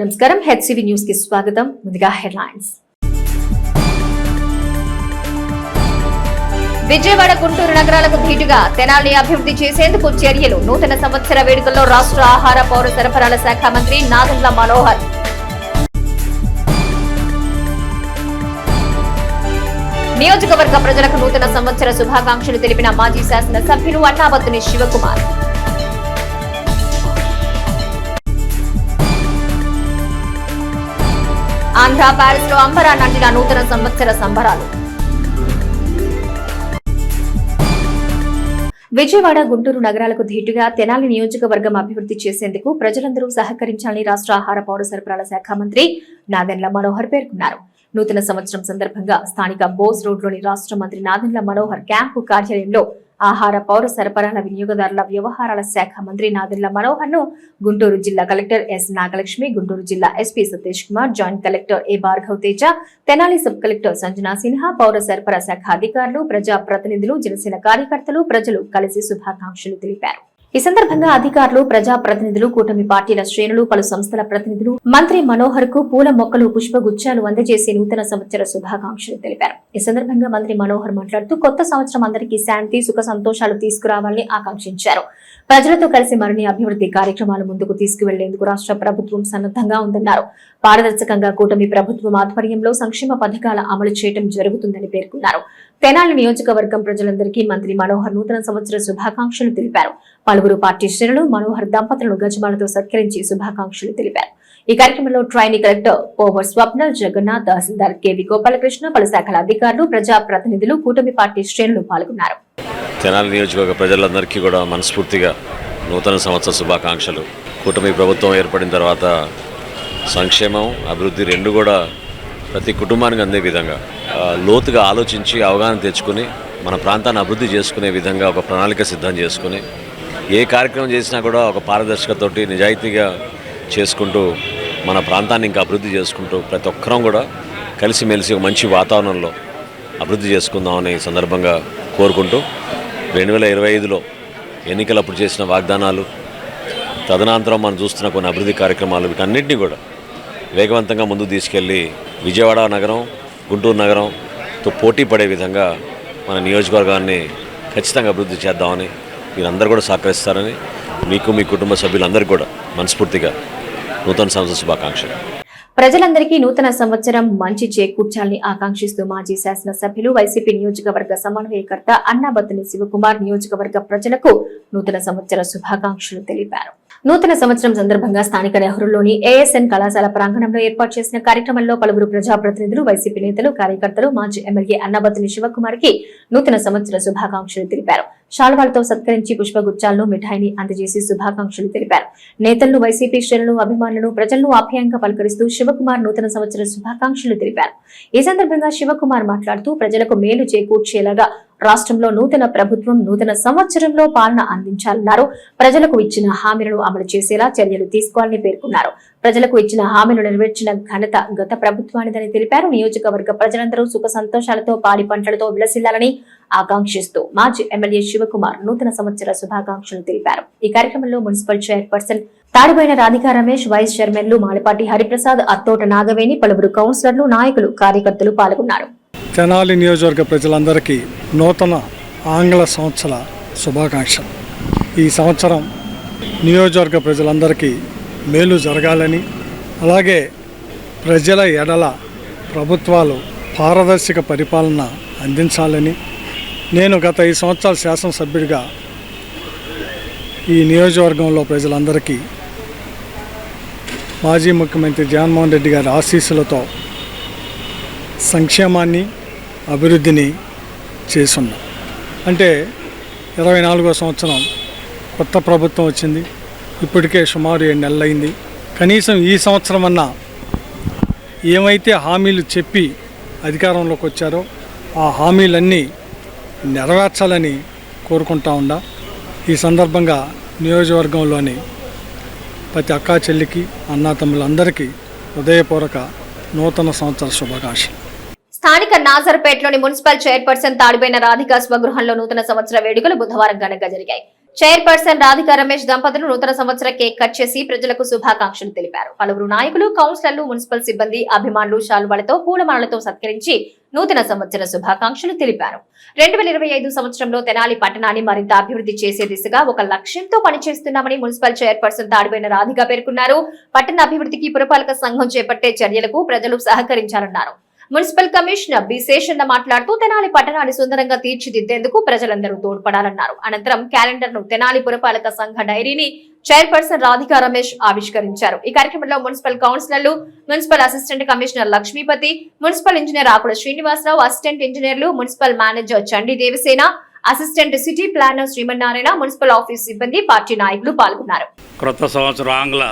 నమస్కారం HCV news కి స్వాగతం. ముందుగా హెడ్లైన్స్. విజయవాడ గుంటూరు నగరాలకు ధీటుగా తెనాలిని అభివృద్ధి చేసేందుకు చర్యలు. నూతన సంవత్సర వేడుకల్లో రాష్ట్ర ఆహార పౌర సరఫరాల శాఖ మంత్రి నాదెండ్ల మనోహర్. నియోజకవర్గ ప్రజలకు నూతన సంవత్సర శుభాకాంక్షలు తెలిపిన మాజీ శాసన సభ్యులు అన్నాబత్తుని శివకుమార్. ఆంధ్ర ప్యారిస్ లో అంబరా నంటిన నూతన సంవత్సర సంబరాలు. విజయవాడ గుంటూరు నగరాలకు ధీటుగా తెనాలి నియోజకవర్గం అభివృద్ధి చేసేందుకు ప్రజలందరూ సహకరించాలని రాష్ట్ర ఆహార పౌర సరఫరాల శాఖ మంత్రి నాదెండ్ల మనోహర్ పేర్కొన్నారు. నూతన సంవత్సరం సందర్భంగా స్థానిక బోస్ రోడ్లోని రాష్ట్ర మంత్రి నాదెండ్ల మనోహర్ క్యాంపు కార్యాలయంలో ఆహార పౌర సరఫరాల వినియోగదారుల వ్యవహారాల శాఖ మంత్రి నాదెండ్ల మనోహర్ ను గుంటూరు జిల్లా కలెక్టర్ ఎస్ నాగలక్ష్మి, గుంటూరు జిల్లా SP Satish Kumar, joint collector A Bhargav Teja, Tenali sub collector Sanjana Sinha, పౌర సరఫరా శాఖ అధికారులు, ప్రజా ప్రతినిధులు, జనసేన కార్యకర్తలు, ప్రజలు కలిసి శుభాకాంక్షలు తెలిపారు. ఈ సందర్భంగా అధికారులు, ప్రజా ప్రతినిధులు, కూటమి పార్టీల శ్రేణులు, పలు సంస్థల ప్రతినిధులు మంత్రి మనోహర్ కు పూల మొక్కలు, పుష్పగుచ్చాలు అందజేసి నూతన సంవత్సర శుభాకాంక్షలు తెలిపారు. ఈ సందర్భంగా మంత్రి మనోహర్ మాట్లాడుతూ కొత్త సంవత్సరం అందరికీ శాంతి, సుఖ సంతోషాలు తీసుకురావాలని ఆకాంక్షించారు. ప్రజలతో కలిసి మరిన్ని అభివృద్ధి కార్యక్రమాలు ముందుకు తీసుకువెళ్లేందుకు రాష్ట్ర ప్రభుత్వం సన్నద్ధంగా ఉందన్నారు. పారదర్శకంగా కూటమి ప్రభుత్వం ఆధ్వర్యంలో సంక్షేమ పథకాల అమలు చేయడం జరుగుతుందని పేర్కొన్నారు. తెనాలి నియోజకవర్గం ప్రజలందరికీ మంత్రి మనోహర్ నూతన సంవత్సర శుభాకాంక్షలు తెలిపారు. పలువురు పార్టీ శ్రేణులు మనోహర్ దంపతులను గజమాలతో సత్కరించి శుభాకాంక్షలు తెలిపారు. ఈ కార్యక్రమంలో ట్రైనీ కలెక్టర్ ఓవర్ స్వప్నల్ జగన్నాథ్, తహసీల్దార్ కెవి గోపాలకృష్ణ, పలు శాఖల అధికారులు, ప్రజా ప్రతినిధులు, కూటమి పార్టీ శ్రేణులు పాల్గొన్నారు. తెనాలి నియోజకవర్గ ప్రజలందరికీ కూడా మనస్ఫూర్తిగా నూతన సంవత్సర శుభాకాంక్షలు. కూటమి ప్రభుత్వం ఏర్పడిన తర్వాత సంక్షేమం, అభివృద్ధి రెండు కూడా ప్రతి కుటుంబానికి అందే విధంగా లోతుగా ఆలోచించి అవగాహన తెచ్చుకుని మన ప్రాంతాన్ని అభివృద్ధి చేసుకునే విధంగా ఒక ప్రణాళిక సిద్ధం చేసుకుని ఏ కార్యక్రమం చేసినా కూడా ఒక పారదర్శకతోటి నిజాయితీగా చేసుకుంటూ మన ప్రాంతాన్ని ఇంకా అభివృద్ధి చేసుకుంటూ ప్రతి ఒక్కరం కూడా కలిసిమెలిసి ఒక మంచి వాతావరణంలో అభివృద్ధి చేసుకుందామని సందర్భంగా కోరుకుంటూ 2025లో ఎన్నికలప్పుడు చేసిన వాగ్దానాలు, తదనంతరం మనం చూస్తున్న కొన్ని అభివృద్ధి కార్యక్రమాలు, వీటన్నిటినీ కూడా వేగవంతంగా ముందుకు తీసుకెళ్ళి విజయవాడ నగరం, గుంటూరు నగరంతో పోటీ పడే విధంగా మన నియోజకవర్గాన్ని ఖచ్చితంగా అభివృద్ధి చేద్దామని మీరందరూ కూడా సహకరిస్తారని మీకు, మీ కుటుంబ సభ్యులందరికీ కూడా మనస్ఫూర్తిగా నూతన సంవత్సర శుభాకాంక్షలు. ప్రజలందరికీ నూతన సంవత్సరం మంచి చేకూర్చాలని ఆకాంక్షిస్తూ మాజీ శాసన సభ్యులు, వైసీపీ నియోజకవర్గ సమన్వయకర్త అన్నాబత్తుని శివకుమార్ నియోజకవర్గ ప్రజలకు నూతన సంవత్సర శుభాకాంక్షలు తెలిపారు. నూతన సంవత్సరం సందర్భంగా స్థానిక నెహ్రూలోని ఏఎస్ఎన్ కళాశాల ప్రాంగణంలో ఏర్పాటు చేసిన కార్యక్రమంలో పలువురు ప్రజాప్రతినిధులు, వైసీపీ నేతలు, కార్యకర్తలు మాజీ ఎమ్మెల్యే అన్నాబత్తుని శివకుమార్ కి నూతన సంవత్సర శుభాకాంక్షలు తెలిపారు. శాల్వాలతో సత్కరించి పుష్పగుచ్చాలను, మిఠాయిని అందజేసి శుభాకాంక్షలు తెలిపారు. నేతలను, వైసీపీ శ్రేణులు, అభిమానులను, ప్రజలను ఆప్యాయంగా పలకరిస్తూ శివకుమార్ నూతన సంవత్సర శుభాకాంక్షలు తెలిపారు. ఈ సందర్భంగా శివకుమార్ మాట్లాడుతూ ప్రజలకు మేలు చేకూర్చేలాగా రాష్ట్రంలో నూతన ప్రభుత్వం నూతన సంవత్సరంలో పాలన అందించాలన్నారు. ప్రజలకు ఇచ్చిన హామీలను అమలు చేసేలా చర్యలు తీసుకోవాలని పేర్కొన్నారు. ప్రజలకు ఇచ్చిన హామీలు నెరవేర్చిన ఘనత గత ప్రభుత్వానిదని తెలిపారు. నియోజకవర్గ ప్రజలందరూ సుఖ సంతోషాలతో, పాడి పంటలతో విలసిల్లాలని ఆకాంక్షిస్తూ మాజీ ఎమ్మెల్యే శివకుమార్ నూతన సంవత్సర శుభాకాంక్షలు తెలిపారు. ఈ కార్యక్రమంలో municipal chairperson తాడిపోయిన Radhika Ramesh, vice చైర్మన్లు మాలపాటి హరిప్రసాద్, అత్తోట నాగవేణి, పలువురు కౌన్సిలర్లు, నాయకులు, కార్యకర్తలు పాల్గొన్నారు. తెనాలి నియోజకవర్గ ప్రజలందరికీ నూతన ఆంగ్ల సంవత్సర శుభాకాంక్షలు. ఈ సంవత్సరం నియోజకవర్గ ప్రజలందరికీ మేలు జరగాలని, అలాగే ప్రజల ఎడల ప్రభుత్వాలు పారదర్శక పరిపాలన అందించాలని, నేను గత 5 సంవత్సరాల శాసనసభ్యుడిగా ఈ నియోజకవర్గంలో ప్రజలందరికీ మాజీ ముఖ్యమంత్రి జగన్మోహన్ రెడ్డి గారి ఆశీస్సులతో సంక్షేమాన్ని, అభివృద్ధిని చేస్తున్నాం. అంటే 24వ సంవత్సరం కొత్త ప్రభుత్వం వచ్చింది. ఇప్పటికే సుమారు 7 నెలలు అయింది. కనీసం ఈ సంవత్సరం అన్నా ఏమైతే హామీలు చెప్పి అధికారంలోకి వచ్చారో ఆ హామీలన్నీ నెరవేర్చాలని కోరుకుంటా ఉండా. ఈ సందర్భంగా నియోజకవర్గంలోని ప్రతి అక్కా చెల్లికి, అన్నాతమ్ములందరికీ హృదయపూర్వక నూతన సంవత్సర శుభాకాంక్షలు. స్థానిక నాజర్పేటలోని మున్సిపల్ చైర్పర్సన్ తాడిపోయిన రాధికా స్వగృహంలో నూతన సంవత్సర వేడుకలు బుధవారం ఘనంగా జరిగాయి. చైర్పర్సన్ రాధికా రమేష్ దంపతులు నూతన సంవత్సర కేక్ కట్ చేసి ప్రజలకు శుభాకాంక్షలు తెలిపారు. పలువురు నాయకులు, కౌన్సిలర్లు, మున్సిపల్ సిబ్బంది, అభిమానులు శాలువాలతో పూలమాలతో సత్కరించి నూతన సంవత్సర శుభాకాంక్షలు తెలిపారు. 2025 సంవత్సరంలో తెనాలి పట్టణాన్ని మరింత అభివృద్ధి చేసే దిశగా ఒక లక్ష్యంతో పనిచేస్తున్నామని మున్సిపల్ చైర్పర్సన్ తాడిపోయిన రాధిక పేర్కొన్నారు. పట్టణ అభివృద్ధికి పురపాలక సంఘం చేపట్టే చర్యలకు ప్రజలు సహకరించాలన్నారు. మున్సిపల్ కమిషనర్ బి శేషన్న మాట్లాడుతూ తెనాలి పట్టణాన్ని సుందరంగా తీర్చిదిద్దేందుకు ప్రజలందరూ తోడ్పడాలన్నారు. అనంతరం క్యాలెండర్ ను తెనాలి పురపాలక సంఘ డైరీని చైర్పర్సన్ రాధికా రమేష్ ఆవిష్కరించారు. ఈ కార్యక్రమంలో మున్సిపల్ కౌన్సిలర్లు, municipal assistant commissioner Lakshmipathi, municipal engineer Akula Srinivasarao, assistant ఇంజనీర్లు, municipal manager Chandi Devasena, assistant city planner Srimannarayana, municipal office సిబ్బంది, పార్టీ నాయకులు పాల్గొన్నారు. క్రొత్త సంవత్సరం ఆంగ్ల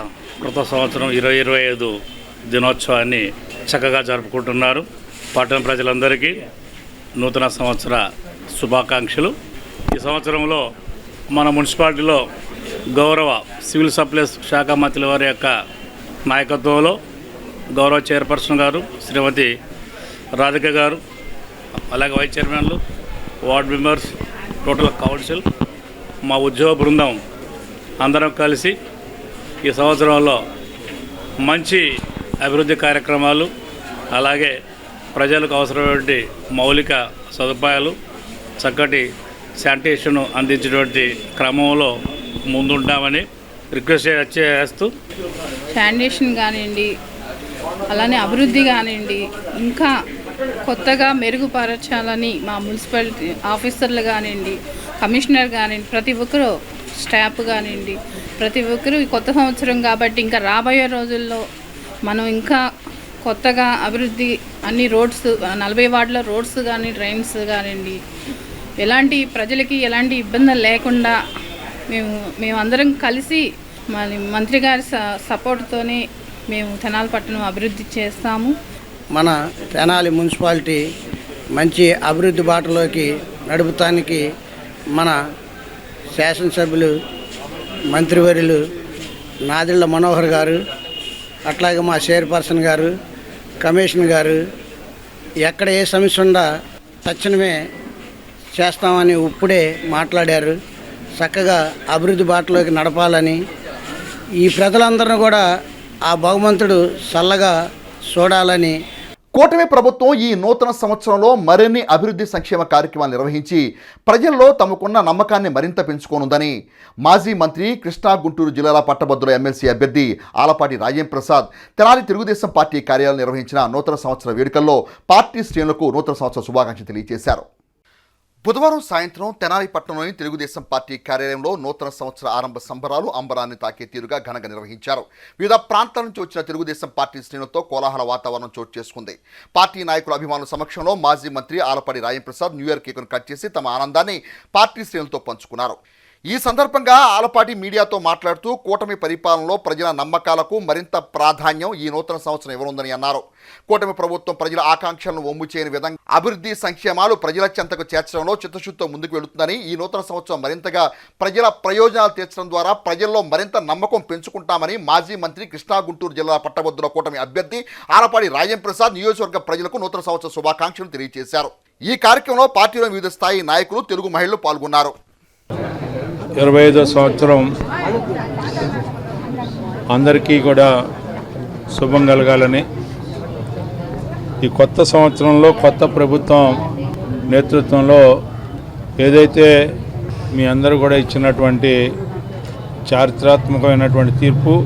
క్రొత్త సంవత్సరం 2025 దినోత్సవాన్ని చక్కగా జరుపుకుంటున్నారు. పట్టణ ప్రజలందరికీ నూతన సంవత్సర శుభాకాంక్షలు. ఈ సంవత్సరంలో మన మున్సిపాలిటీలో గౌరవ సివిల్ సప్లైస్ శాఖ మంత్రుల వారి యొక్క నాయకత్వంలో గౌరవ చైర్పర్సన్ గారు శ్రీమతి రాధిక గారు, అలాగే వైస్ చైర్మన్లు, వార్డ్ మెంబర్స్, టోటల్ కౌన్సిల్, మా ఉద్యోగ బృందం అందరం కలిసి ఈ సంవత్సరంలో మంచి అభివృద్ధి కార్యక్రమాలు, అలాగే ప్రజలకు అవసరమైనటువంటి మౌలిక సదుపాయాలు, చక్కటి శానిటేషన్ అందించేటువంటి క్రమంలో ముందుంటామని రిక్వెస్ట్ చేస్తూ శానిటేషన్ కానివ్వండి, అలానే అభివృద్ధి కానివ్వండి, ఇంకా కొత్తగా మెరుగుపరచాలని మా మున్సిపాలిటీ ఆఫీసర్లు కానివ్వండి, కమిషనర్ కానివ్వండి, ప్రతి ఒక్కరూ స్టాఫ్ కానివ్వండి, ప్రతి ఒక్కరూ ఈ కొత్త సంవత్సరం కాబట్టి ఇంకా రాబోయే రోజుల్లో మనం ఇంకా కొత్తగా అభివృద్ధి అన్ని రోడ్స్ 40 వార్డుల రోడ్స్ కానీ, డ్రైన్స్ కానివ్వండి, ఎలాంటి ప్రజలకి ఎలాంటి ఇబ్బందులు లేకుండా మేమందరం కలిసి మంత్రి గారి సపోర్ట్తోనే మేము తెనాలి పట్టణం అభివృద్ధి చేస్తాము. మన తెనాలి మున్సిపాలిటీ మంచి అభివృద్ధి బాటలోకి నడుపుతానికి మన శాసనసభ్యులు, మంత్రివర్యులు నాదెళ్ల మనోహర్ గారు, అట్లాగే మా చైర్పర్సన్ గారు, కమిషనర్ గారు ఎక్కడ ఏ సమస్య ఉందా తక్షణమే చేస్తామని ఇప్పుడే మాట్లాడారు. చక్కగా అభివృద్ధి బాటలోకి నడపాలని, ఈ ప్రజలందరినీ కూడా ఆ భగవంతుడు చల్లగా చూడాలని. కూటమి ప్రభుత్వం ఈ నూతన సంవత్సరంలో మరిన్ని అభివృద్ధి సంక్షేమ కార్యక్రమాలు నిర్వహించి ప్రజల్లో తమకున్న నమ్మకాన్ని మరింత పెంచుకోనుందని మాజీ మంత్రి కృష్ణా గుంటూరు జిల్లాల పట్టభద్రుల ఎమ్మెల్సీ అభ్యర్థి ఆలపాటి రాజేంద్ర ప్రసాద్ తెనాలి తెలుగుదేశం పార్టీ కార్యాలయం నిర్వహించిన నూతన సంవత్సర వేడుకల్లో పార్టీ శ్రేణులకు నూతన సంవత్సర శుభాకాంక్షలు తెలియజేశారు. బుధవారం సాయంత్రం తెనాలి పట్టణంలోని తెలుగుదేశం పార్టీ కార్యాలయంలో నూతన సంవత్సర ఆరంభ సంబరాలు అంబరాన్ని తాకే తీరుగా ఘనంగా నిర్వహించారు. వివిధ ప్రాంతాల నుంచి వచ్చిన తెలుగుదేశం పార్టీ శ్రేణులతో కోలాహల వాతావరణం చోటు చేసుకుంది. పార్టీ నాయకుల అభిమానుల సమక్షంలో మాజీ మంత్రి ఆలపాటి రాజేంద్ర ప్రసాద్ న్యూ ఇయర్ కేకును కట్ చేసి తమ ఆనందాన్ని పార్టీ శ్రేణులతో పంచుకున్నారు. ఈ సందర్భంగా ఆలపాటి మీడియాతో మాట్లాడుతూ కూటమి పరిపాలనలో ప్రజల నమ్మకాలకు మరింత ప్రాధాన్యం ఈ నూతన సంవత్సరం ఇవ్వనుందని అన్నారు. కూటమి ప్రభుత్వం ప్రజల ఆకాంక్షలను ఒమ్ము చేయని విధంగా అభివృద్ధి సంక్షేమాలు ప్రజల చెంతకు చేర్చడంలో చిత్తశుద్ధితో ముందుకు వెళుతుందని, ఈ నూతన సంవత్సరం మరింతగా ప్రజల ప్రయోజనాలు తీర్చడం ద్వారా ప్రజల్లో మరింత నమ్మకం పెంచుకుంటామని మాజీ మంత్రి కృష్ణా గుంటూరు జిల్లా పట్టభద్రుల కూటమి అభ్యర్థి ఆలపాటి రాజేంద్ర ప్రసాద్ నియోజకవర్గ ప్రజలకు నూతన సంవత్సర శుభాకాంక్షలు తెలియజేశారు. ఈ కార్యక్రమంలో పార్టీలో వివిధ స్థాయి నాయకులు, తెలుగు మహిళలు పాల్గొన్నారు. 25వ సంవత్సరం అందరికీ కూడా శుభం కలగాలని, ఈ కొత్త సంవత్సరంలో కొత్త ప్రభుత్వం నేతృత్వంలో ఏదైతే మీ అందరూ కూడా ఇచ్చినటువంటి చారిత్రాత్మకమైనటువంటి తీర్పు,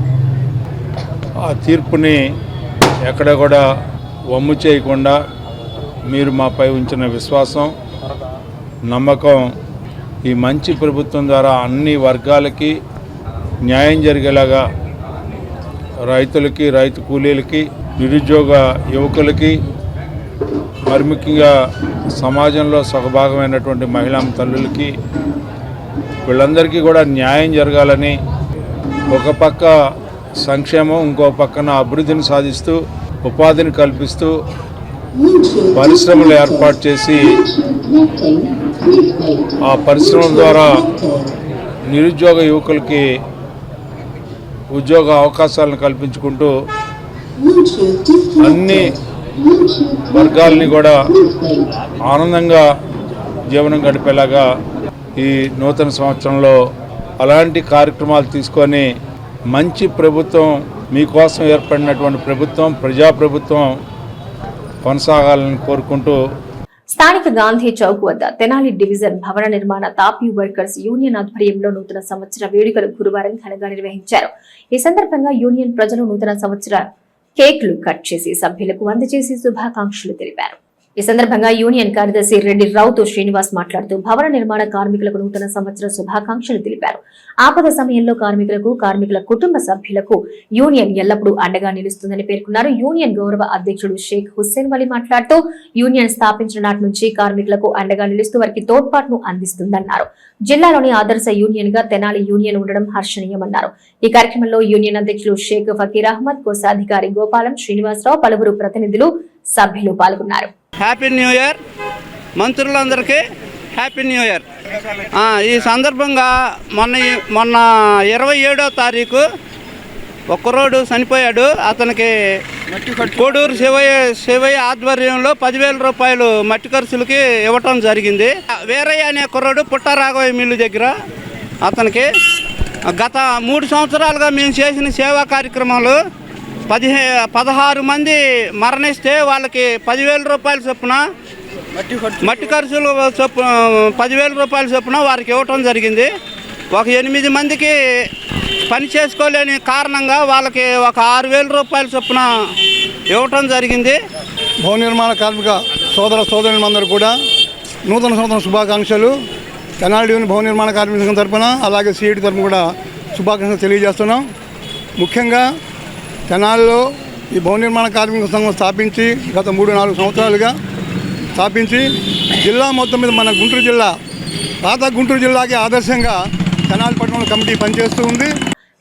ఆ తీర్పుని ఎక్కడ కూడా వమ్ము చేయకుండా మీరు మాపై ఉంచిన విశ్వాసం, నమ్మకం ఈ మంచి ప్రభుత్వం ద్వారా అన్ని వర్గాలకి న్యాయం జరిగేలాగా, రైతులకి, రైతు కూలీలకి, నిరుద్యోగ యువకులకి, మరి ముఖ్యంగా సమాజంలో సగభాగమైనటువంటి మహిళా తల్లులకి, వీళ్ళందరికీ కూడా న్యాయం జరగాలని, ఒక పక్క సంక్షేమం, ఇంకో పక్కన అభివృద్ధిని సాధిస్తూ ఉపాధిని కల్పిస్తూ పరిశ్రమలు ఏర్పాటు చేసి ఆ పరిశ్రమల ద్వారా నిరుద్యోగ యువకులకి ఉద్యోగ అవకాశాలను కల్పించుకుంటూ అన్ని వర్గాలని కూడా ఆనందంగా జీవనం గడిపేలాగా ఈ నూతన సంవత్సరంలో అలాంటి కార్యక్రమాలు తీసుకొని మంచి ప్రభుత్వం, మీకోసం ఏర్పడినటువంటి ప్రభుత్వం, ప్రజాప్రభుత్వం కొనసాగాలని కోరుకుంటూ స్థానిక గాంధీ చౌక్ వద్ద తెనాలి డివిజన్ భవన నిర్మాణ తాపీ వర్కర్స్ యూనియన్ ఆధ్వర్యంలో నూతన సంవత్సర వేడుకలు గురువారం ఘనంగా నిర్వహించారు. ఈ సందర్భంగా యూనియన్ ప్రజలు నూతన సంవత్సర కేక్లు కట్ చేసి సభ్యులకు అందజేసి శుభాకాంక్షలు తెలిపారు. ఈ సందర్భంగా యూనియన్ కార్యదర్శి రెడ్డి రావుతో శ్రీనివాస్ మాట్లాడుతూ భవన నిర్మాణ కార్మికులకు నూతన సంవత్సర శుభాకాంక్షలు తెలిపారు. ఆపద సమయంలో కార్మికులకు, కార్మికుల కుటుంబ సభ్యులకు యూనియన్ ఎల్లప్పుడూ అండగా నిలుస్తుందని పేర్కొన్నారు. యూనియన్ గౌరవ అధ్యక్షుడు షేక్ హుస్సేన్ వలీ మాట్లాడుతూ యూనియన్ స్థాపించిన నాటి నుంచి కార్మికులకు అండగా నిలుస్తూ వారికి తోడ్పాటును అందిస్తుందన్నారు. జిల్లాలోని ఆదర్శ యూనియన్ గా తెనాలి యూనియన్ ఉండడం హర్షణీయమన్నారు. ఈ కార్యక్రమంలో యూనియన్ అధ్యక్షులు షేక్ ఫకీర్ అహ్మద్, కోశాధికారి గోపాలం శ్రీనివాసరావు, పలువురు ప్రతినిధులు, సభ్యులు పాల్గొన్నారు. హ్యాపీ న్యూ ఇయర్ మంత్రులందరికీ హ్యాపీ న్యూ ఇయర్. ఈ సందర్భంగా మొన్న 27వ తారీఖు ఒక్కరోడు చనిపోయాడు. అతనికి కోడూరు శివయ్య ఆధ్వర్యంలో 10,000 రూపాయలు మట్టి ఖర్చులకి ఇవ్వటం జరిగింది. వీరయ్య అనే కుర్రోడు పుట్టారాఘవయ్య మిల్లు దగ్గర అతనికి గత 3 సంవత్సరాలుగా మేము చేసిన సేవా కార్యక్రమాలు 16 మంది మరణిస్తే వాళ్ళకి 10,000 రూపాయల చొప్పున మట్టి ఖర్చులు 10,000 రూపాయల చొప్పున వారికి ఇవ్వటం జరిగింది. ఒక 8 మందికి పని చేసుకోలేని కారణంగా వాళ్ళకి ఒక 6,000 రూపాయల చొప్పున ఇవ్వటం జరిగింది. భవన నిర్మాణ కార్మిక సోదరులందరూ కూడా నూతన సంవత్సరం శుభాకాంక్షలు. తెనాలి భవన నిర్మాణ కార్మిక సంఘం తరఫున, అలాగే సిఐటి తరఫున కూడా శుభాకాంక్షలు తెలియజేస్తున్నాం. ముఖ్యంగా తెనాలిలో ఈ భవన నిర్మాణ కార్మిక సంఘం స్థాపించి గత 3-4 సంవత్సరాలుగా స్థాపించి జిల్లా మొత్తం మీద మన గుంటూరు జిల్లా, పాత గుంటూరు జిల్లాకి ఆదర్శంగా తెనాలి పట్టణంలో కమిటీ పనిచేస్తూ ఉంది.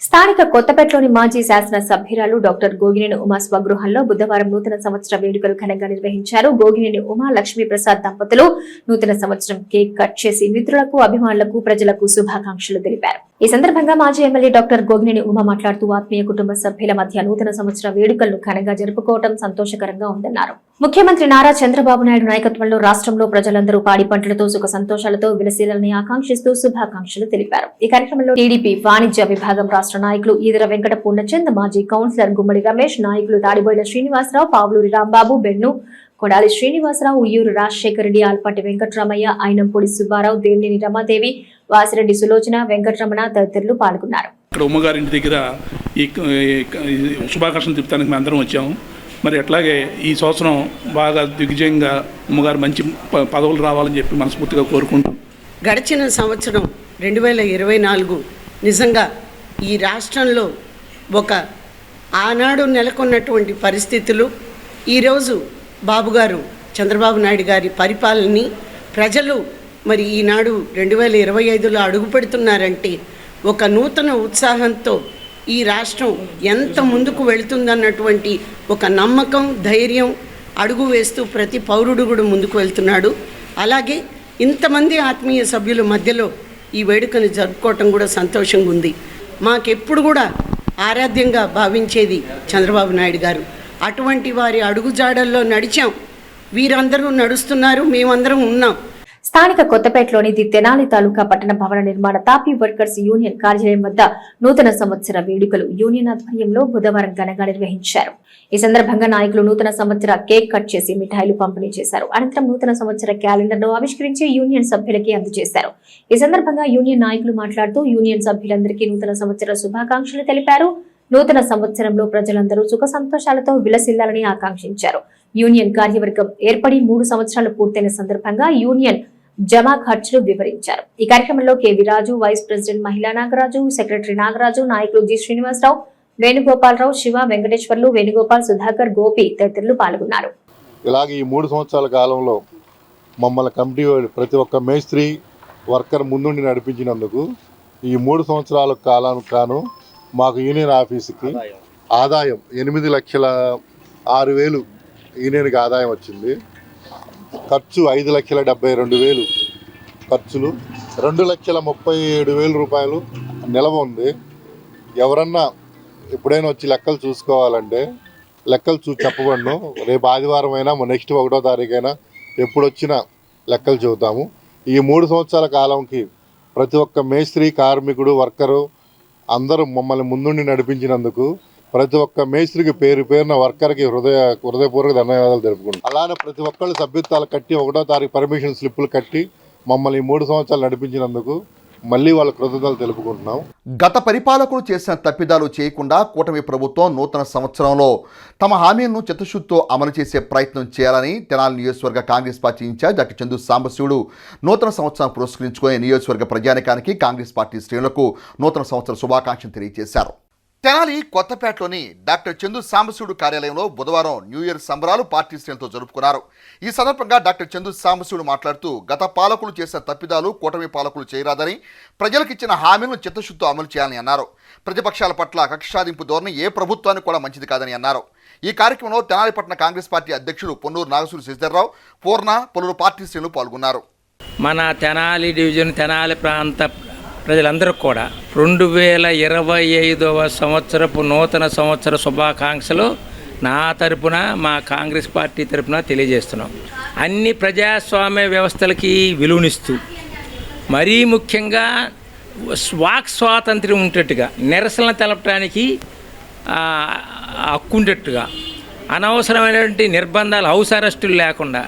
స్థానిక కొత్తపేటలోని మాజీ శాసన సభ్యురాలు డాక్టర్ గోగినేని ఉమా స్వగృహంలో బుధవారం నూతన సంవత్సర వేడుకలు ఘనంగా నిర్వహించారు. గోగినేని ఉమా లక్ష్మీప్రసాద్ దంపతులు నూతన సంవత్సరం కేక్ కట్ చేసి మిత్రులకు, అభిమానులకు, ప్రజలకు శుభాకాంక్షలు తెలిపారు. ఈ సందర్భంగా మాజీ ఎమ్మెల్యే డాక్టర్ గోగినేని ఉమా మాట్లాడుతూ ఆత్మీయ కుటుంబ సభ్యుల మధ్య నూతన సంవత్సర వేడుకలను ఘనంగా జరుపుకోవడం సంతోషకరంగా ఉందన్నారు. ముఖ్యమంత్రి నారా చంద్రబాబు నాయుడు నాయకత్వంలో రాష్ట్రంలో ప్రజలందరూ పాడి పంటలతో సుఖ సంతోషాలతో విలసిల్లాలని ఆకాంక్షిస్తూ శుభాకాంక్షలు తెలిపారు. ఈ కార్యక్రమంలో టీడీపీ వాణిజ్య విభాగం రాష్ట్ర నాయకులు ఈదర వెంకట పూర్ణచంద్, మాజీ కౌన్సిలర్ గుమ్మడి రమేష్, నాయకులు తాడిబోయిన శ్రీనివాసరావు, పావులూరి రాంబాబు, బెన్ను, కొడాలి శ్రీనివాసరావు, ఉయ్యూరు రాజశేఖర రెడ్డి, ఆల్పాటి వెంకటరామయ్య, అయినంపూడి సుబ్బారావు, దేవినేని రమాదేవి, వాసిరెడ్డి సులోచన, వెంకటరమణ తదితరులు పాల్గొన్నారు. ఇక్కడ ఉమ్మగారింటి దగ్గర ఈ శుభాకాంక్షలు చెప్తానికి మేము అందరం వచ్చాము. మరి అట్లాగే ఈ సంవత్సరం బాగా దిగ్విజయంగా ఉమ్మగారు మంచి పదవులు రావాలని చెప్పి మనస్ఫూర్తిగా కోరుకుంటాం. గడిచిన సంవత్సరం 2024 నిజంగా ఈ రాష్ట్రంలో ఒక ఆనాడు నెలకొన్నటువంటి పరిస్థితులు, ఈరోజు బాబుగారు చంద్రబాబు నాయుడు గారి పరిపాలనని ప్రజలు మరి ఈనాడు 2025లో అడుగు పెడుతున్నారంటే ఒక నూతన ఉత్సాహంతో ఈ రాష్ట్రం ఎంత ముందుకు వెళుతుందన్నటువంటి ఒక నమ్మకం, ధైర్యం అడుగు వేస్తూ ప్రతి పౌరుడు కూడా ముందుకు వెళ్తున్నాడు. అలాగే ఇంతమంది ఆత్మీయ సభ్యుల మధ్యలో ఈ వేడుకను జరుపుకోవటం కూడా సంతోషంగా ఉంది. మాకెప్పుడు కూడా ఆరాధ్యంగా భావించేది చంద్రబాబు నాయుడు గారు. అటువంటి వారి అడుగుజాడల్లో నడిచాం. వీరందరూ నడుస్తున్నారు, మేమందరం ఉన్నాం. స్థానిక కొత్తపేటలోని ది తెనాలి తాలూకా పట్టణ భవన నిర్మాణ తాపీ వర్కర్స్ యూనియన్ కార్యాలయం వద్ద నూతన సంవత్సర వేడుకలు యూనియన్ ఆధ్వర్యంలో బుధవారం ఘనంగా నిర్వహించారు. ఈ సందర్భంగా నాయకులు నూతన సంవత్సర కేక్ కట్ చేసి మిఠాయిలు పంపిణీ చేశారు. అనంతరం నూతన సంవత్సర క్యాలెండర్ ను ఆవిష్కరించి యూనియన్ సభ్యులకి అందజేశారు. ఈ సందర్భంగా యూనియన్ నాయకులు మాట్లాడుతూ యూనియన్ సభ్యులందరికీ నూతన సంవత్సర శుభాకాంక్షలు తెలిపారు. నూతన సంవత్సరంలో ప్రజలందరూ సుఖ సంతోషాలతో విలసిల్లాలని ఆకాంక్షించారు. యూనియన్ కార్యవర్గం ఏర్పడి 3 సంవత్సరాలు పూర్తయిన సందర్భంగా యూనియన్ జమా ఖర్చులు వివరించారు. ఈ కార్యక్రమంలో కేవీ రాజు, వైస్ ప్రెసిడెంట్ మహిళా నాగరాజు, సెక్రటరీ నాగరాజు, నాయకులు జి శ్రీనివాసరావు, వేణుగోపాలరావు, శివ, వెంకటేశ్వర్లు, వేణుగోపాల్, సుధాకర్, గోపి తదితరులు పాల్గొన్నారు. ఇలాగే ఈ 3 సంవత్సరాల కాలంలో మమ్మల్ని కమిటీ ప్రతి ఒక్క మేస్త్రి వర్కర్ ముందుండి నడిపించినందుకు ఈ 3 సంవత్సరాల కాలానికి గాను మాకు యూనియన్ ఆఫీసుకి ఆదాయం 8,06,000 యూనియన్కి ఆదాయం వచ్చింది. ఖర్చు 5,72,000 ఖర్చులు, 2,37,000 రూపాయలు నిలవ ఉంది. ఎవరన్నా ఎప్పుడైనా వచ్చి లెక్కలు చూసుకోవాలంటే లెక్కలు చెప్పబడను. రేపు ఆదివారం అయినా నెక్స్ట్ 1వ తారీఖు అయినా ఎప్పుడు వచ్చినా లెక్కలు చెబుతాము. ఈ 3 సంవత్సరాల కాలంకి ప్రతి ఒక్క మేస్త్రి, కార్మికుడు, వర్కరు అందరూ మమ్మల్ని ముందుండి నడిపించినందుకు ప్రతి ఒక్క మేస్త్రికి పేరు పేరున వర్కర్కి హృదయపూర్వక ధన్యవాదాలు తెలుపుకుంటాం. అలానే ప్రతి ఒక్కళ్ళు సభ్యత్వాలు కట్టి 1వ తారీఖు పర్మిషన్ స్లిప్పులు కట్టి మమ్మల్ని 3 సంవత్సరాలు నడిపించినందుకు మళ్ళీ వాళ్ళ కృతజ్ఞతలు తెలుపుకుంటున్నాం. గత పరిపాలకులు చేసిన తప్పిదాలు చేయకుండా కూటమి ప్రభుత్వం నూతన సంవత్సరంలో తమ హామీలను చిత్తశుద్ధితో అమలు చేసే ప్రయత్నం చేయాలని తెనాలి నియోజకవర్గ Congress party in charge doctor Chandu సాంబశివుడు నూతన సంవత్సరం పురస్కరించుకునే నియోజకవర్గ ప్రజానికానికి కాంగ్రెస్ పార్టీ శ్రేణులకు నూతన సంవత్సర శుభాకాంక్షలు తెలియజేశారు. తెనాలి కొత్తపేటలోని డాక్టర్ చందు సాంబశివుడు కార్యాలయంలో బుధవారం న్యూ ఇయర్ సంబరాలు పార్టీ శ్రేణులతో జరుపుకున్నారు. ఈ సందర్భంగా డాక్టర్ చందు సాంబశివుడు మాట్లాడుతూ గత పాలకులు చేసిన తప్పిదాలు కూటమి పాలకులు చేయరాదని, ప్రజలకు ఇచ్చిన హామీలను చిత్తశుద్ధితో అమలు చేయాలని అన్నారు. ప్రతిపక్షాల పట్ల కక్షాదింపు ధోరణి ఏ ప్రభుత్వానికి కూడా మంచిది కాదని అన్నారు. ఈ కార్యక్రమంలో తెనాలి పట్టణ కాంగ్రెస్ పార్టీ అధ్యక్షుడు పొన్నూరు నాగసూరి శశిధర్రావు, పూర్ణ, పలువురు పార్టీ శ్రేణులు పాల్గొన్నారు. మన తెనాలి డివిజన్, తెనాలి ప్రాంత ప్రజలందరూ కూడా 2025వ సంవత్సరపు నూతన సంవత్సర శుభాకాంక్షలు నా తరపున, మా కాంగ్రెస్ పార్టీ తరపున తెలియజేస్తున్నాం. అన్ని ప్రజాస్వామ్య వ్యవస్థలకి విలువనిస్తూ, మరీ ముఖ్యంగా వాక్ స్వాతంత్ర్యం ఉండేట్టుగా, నిరసన తెలపడానికి హక్కు ఉండేట్టుగా, అనవసరమైనటువంటి నిర్బంధాలు, హౌస్ అరెస్టులు లేకుండా